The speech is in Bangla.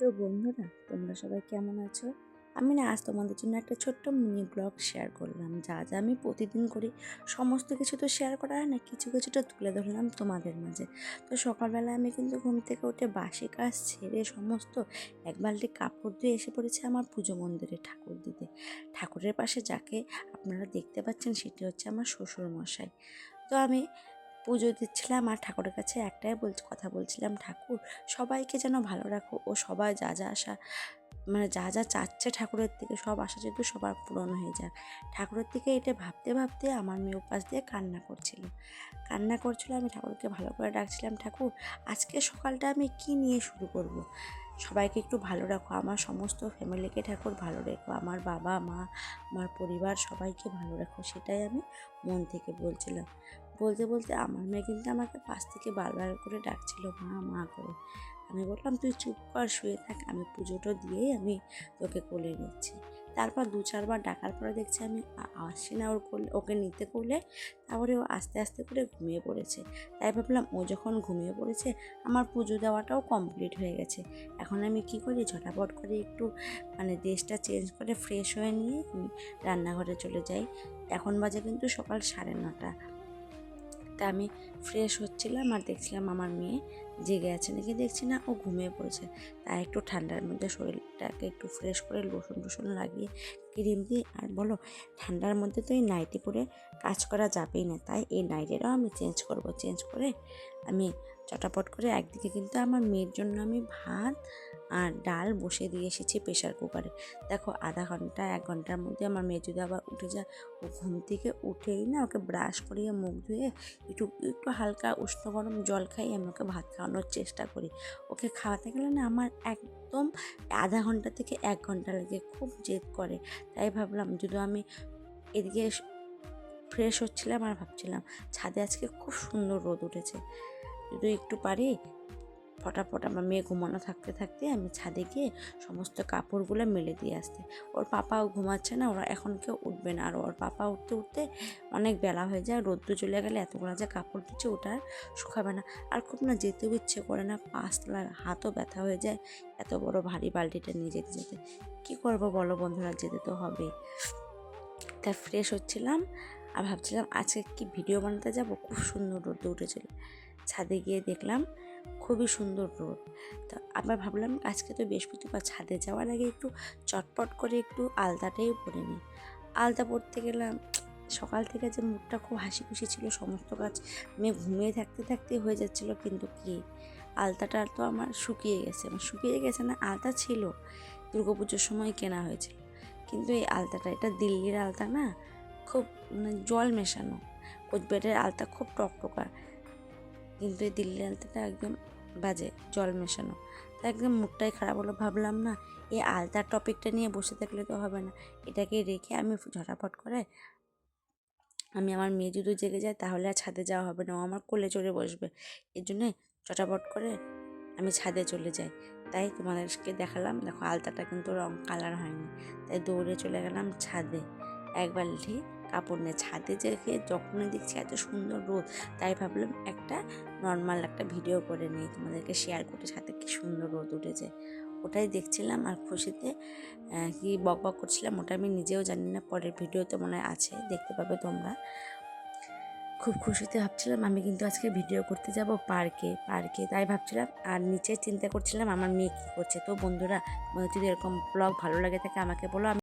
তো বন্ধুরা, তোমরা সবাই কেমন আছো? আমি না আজ তোমাদের জন্য একটা ছোট্ট মিনি ব্লগ শেয়ার করলাম। যা যা আমি প্রতিদিন করি সমস্ত কিছু তো শেয়ার করা হয় না, কিছু কিছুটা তুলে ধরলাম তোমাদের মাঝে। তো সকালবেলা আমি কিন্তু ঘুম থেকে উঠে বাসি কাজ ছেড়ে সমস্ত এক বালতি কাপড় দিয়ে এসে পড়েছে আমার পুজো মন্দিরে ঠাকুর দিতে। ঠাকুরের পাশে যাকে আপনারা দেখতে পাচ্ছেন সেটি হচ্ছে আমার শ্বশুর মশাই। তো আমি পুজো দিচ্ছিলাম আর ঠাকুরের কাছে একটাই কথা বলছিলাম, ঠাকুর সবাইকে যেন ভালো রাখো ও সবাই যা যা আশা যা যা চাচ্ছে ঠাকুরের থেকে সব আশা যদি সবার পূরণ হয়ে যাক। ঠাকুরের থেকে এটা ভাবতে ভাবতে আমার মেয়ে উপাস দিয়ে কান্না করছিল। আমি ঠাকুরকে ভালো করে ডাকছিলাম, ঠাকুর আজকে সকালটা আমি কি নিয়ে শুরু করব। সবাইকে একটু ভালো রাখো, আমার সমস্ত ফ্যামিলিকে ঠাকুর ভালো রেখো, আমার বাবা মা আমার পরিবার সবাইকে ভালো রাখো, সেটাই আমি মন থেকে বলছিলাম। বলতে বলতে আমার মেয়ে কিন্তু আমাকে পাশ থেকে বারবার করে ডাকছিল, মা মা করে। আমি বললাম, তুই চুপ কর, শুয়ে থাক, আমি পুজোটা দিয়েই আমি তোকে কোলে নিচ্ছি। তারপর 2-4 বার ডাকার পরে দেখছি আমি আসছি না ওকে নিতে কোলে। তারপরে ও আস্তে আস্তে করে ঘুমিয়ে পড়েছে। তাই ভাবলাম ও যখন ঘুমিয়ে পড়েছে আমার পুজো দেওয়াটাও কমপ্লিট হয়ে গেছে। এখন আমি কি করি, ঝটাপট করে একটু ড্রেসটা চেঞ্জ করে ফ্রেশ হয়ে নিয়ে আমি রান্নাঘরে চলে যাই। এখন বাজে কিন্তু সকাল 9:30। তা আমি ফ্রেশ হচ্ছিলাম আর দেখছিলাম আমার মেয়ে জেগে আছে নাকি, দেখছি না, ও ঘুমিয়ে পড়েছে। তাই একটু ঠান্ডার মধ্যে শরীরটাকে একটু ফ্রেশ করে লোশন টোশন লাগিয়ে ক্রিম দিই। আর বলো, ঠান্ডার মধ্যে তো এই নাইটি পরে কাজ করা যাবেই না, তাই এই নাইটিটাও আমি চেঞ্জ করে আমি চটাপট করে একদিকে কিন্তু আমার মেয়ের জন্য আমি ভাত আর ডাল বসে দিয়ে এসেছি প্রেশার কুকারে। দেখো, আধা ঘন্টা 1 ঘন্টার মধ্যে আমার মেয়ে যদি আবার উঠে যায়, ও ঘুম থেকে উঠেই না ওকে ব্রাশ করিয়ে মুখ ধুয়ে একটু একটু হালকা উষ্ণ গরম জল খাই, আমি ওকে ভাত খাওয়ানোর চেষ্টা করি। ওকে খাওয়াতে গেলে না আমার একদম আধা ঘন্টা থেকে 1 ঘন্টা লাগে, খুব জেদ করে। তাই ভাবলাম, যদি আমি এদিকে ফ্রেশ হচ্ছিলাম আর ভাবছিলাম ছাদে আজকে খুব সুন্দর রোদ উঠেছে, যদি একটু পারি ফটাফট আমার মেয়ে ঘুমানো থাকতে থাকতে আমি ছাদে গিয়ে সমস্ত কাপড়গুলো মেলে দিয়ে আসতে। ওর পাপাও ঘুমাচ্ছে না, ওরা এখন কেউ উঠবে না, আর ওর পাপা উঠতে উঠতে অনেক বেলা হয়ে যায়। রোদ্দুর চলে গেলে এতগুলো যে কাপড় দিচ্ছে ওটা আর শুকাবে না। আর খুব না যেতেও ইচ্ছে করে না, পাঁচতলার হাতও ব্যথা হয়ে যায় এত বড় ভারী বালতিটা নিয়ে যেতে যেতে। কী করবো বলো বন্ধুরা, যেতে তো হবেই। তাই ফ্রেশ হচ্ছিলাম আর ভাবছিলাম আজকে কি ভিডিও বানাতে যাব। খুব সুন্দর রোদ উঠেছিল, ছাদে গিয়ে দেখলাম খুবই সুন্দর রোদ। তো আবার ভাবলাম আজকে তো বৃহস্পতিবার, ছাদে যাওয়ার আগে একটু চটপট করে একটু আলতাটাই পরে নিই। আলতা পরতে গেলাম, সকাল থেকে যে মুডটা খুব হাসি খুশি ছিল, সমস্ত কাজ মেয়ে ঘুমিয়ে থাকতে থাকতে হয়ে যাচ্ছিলো, কিন্তু কি আলতাটা তো আমার শুকিয়ে গেছে না, আলতা ছিল দুর্গাপুজোর সময় কেনা হয়েছিল, কিন্তু এই আলতাটা এটা দিল্লির আলতা না, খুব জল মেশানো। কোচবিহারের আলতা খুব টকটকা, কিন্তু এই দিল্লির আলতাটা একদম বাজে, জল মেশানো। তা একদম মুডটাই খারাপ হলো। ভাবলাম না, এই আলতার টপিকটা নিয়ে বসে থাকলে তো হবে না, এটাকে রেখে আমি ঝটাপট করে আমি আমার মেয়ে যদি জেগে যায় তাহলে আর ছাদে যাওয়া হবে না, ও আমার কোলে চড়ে বসবে। এর জন্যে চটাপট করে আমি ছাদে চলে যাই। তাই তোমাদেরকে দেখালাম, দেখো আলতাটা কিন্তু রং কালার হয়নি। তাই দৌড়ে চলে গেলাম ছাদে, 1 বালতি কাপড় নিয়ে। ছাদে যখনই দেখছি এত সুন্দর রোদ, তাই ভাবলাম একটা নর্মাল একটা ভিডিও করে নিই, তোমাদেরকে শেয়ার করে ছাদে কি সুন্দর রোদ উঠেছে। ওটাই দেখছিলাম আর খুশিতে কি বক করছিলাম, ওটা আমি নিজেও জানি না, পরের ভিডিওতে মনে হয় আছে, দেখতে পাবে তোমরা। খুব খুশিতে ভাবছিলাম আমি কিন্তু আজকে ভিডিও করতে যাব পার্কে, তাই ভাবছিলাম আর নিচে চিন্তা করছিলাম আমার মেয়ে কী করছে। তো বন্ধুরা, যদি এরকম ব্লগ ভালো লাগে থাকে আমাকে বলো।